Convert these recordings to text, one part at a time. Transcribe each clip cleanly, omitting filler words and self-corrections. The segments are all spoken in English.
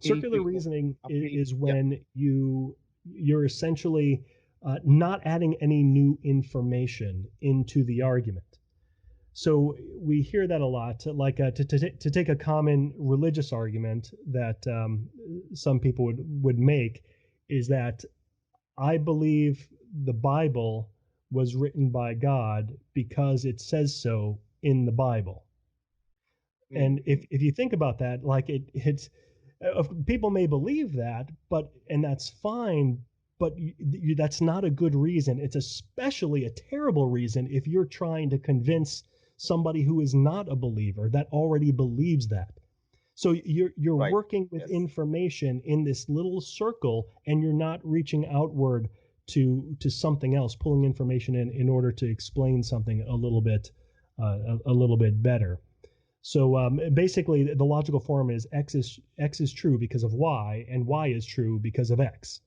Circular into reasoning appeal. is Yeah. when you're essentially not adding any new information into the argument. So we hear that a lot. Like to take a common religious argument that some people would make is that I believe the Bible was written by God because it says so in the Bible. And Mm-hmm. if you think about that, like people may believe that, but and that's fine, but that's not a good reason. It's especially a terrible reason if you're trying to convince somebody who is not a believer that already believes that. So you're Right. working with Yes. information in this little circle, and you're not reaching outward to something else, pulling information in order to explain something a little bit better. So basically, the logical form is x is true because of y, and y is true because of x.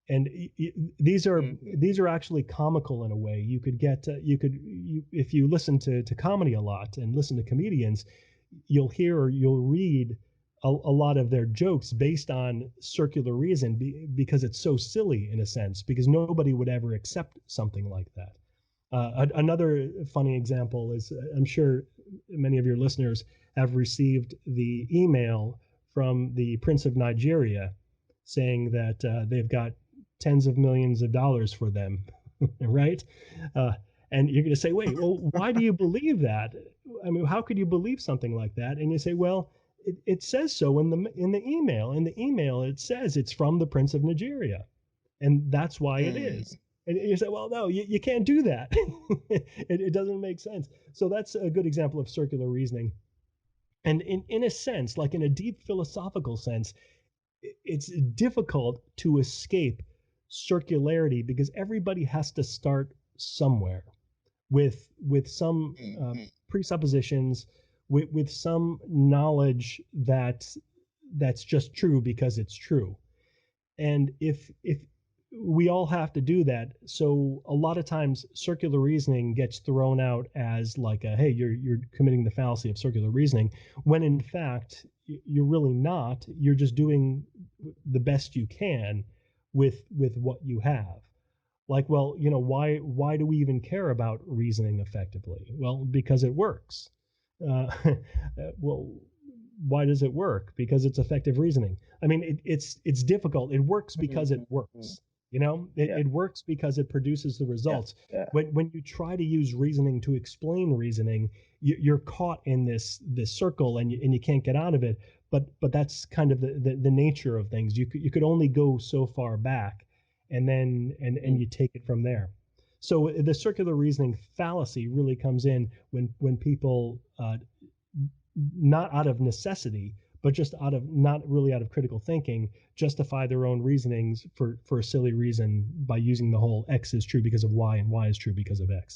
And Mm-hmm. these are actually comical in a way. You could get if you listen to comedy a lot and listen to comedians, you'll hear or you'll read a lot of their jokes based on circular reason because it's so silly in a sense because nobody would ever accept something like that. Another funny example is I'm sure many of your listeners have received the email from the Prince of Nigeria saying that they've got tens of millions of dollars for them, right? Uh, and you're going to say, wait, well, why do you believe that? I mean, how could you believe something like that? And you say, well, it says so in the email. In the email, it says it's from the Prince of Nigeria, and that's why it is. Mm. And you say, well, no, you can't do that. It doesn't make sense. So that's a good example of circular reasoning. And in a sense, like in a deep philosophical sense, it's difficult to escape circularity because everybody has to start somewhere with some Mm-hmm. presuppositions, with some knowledge that's just true because it's true. And if we all have to do that, so a lot of times circular reasoning gets thrown out as like a, hey, you're committing the fallacy of circular reasoning, when in fact you're really not. You're just doing the best you can with what you have. Like, well, why do we even care about reasoning effectively? Well, because it works. uh, well, why does it work? Because it's effective reasoning. I mean, it's difficult. It works because it Mm-hmm. works. It, Yeah. it works because it produces the Yeah. results. Yeah. When you try to use reasoning to explain reasoning, you're caught in this circle, and you can't get out of it. But that's kind of the nature of things. You could only go so far back, and then and Mm. you take it from there. So the circular reasoning fallacy really comes in when people not out of necessity, but just out of not really out of critical thinking, justify their own reasonings for a silly reason by using the whole X is true because of Y and Y is true because of X.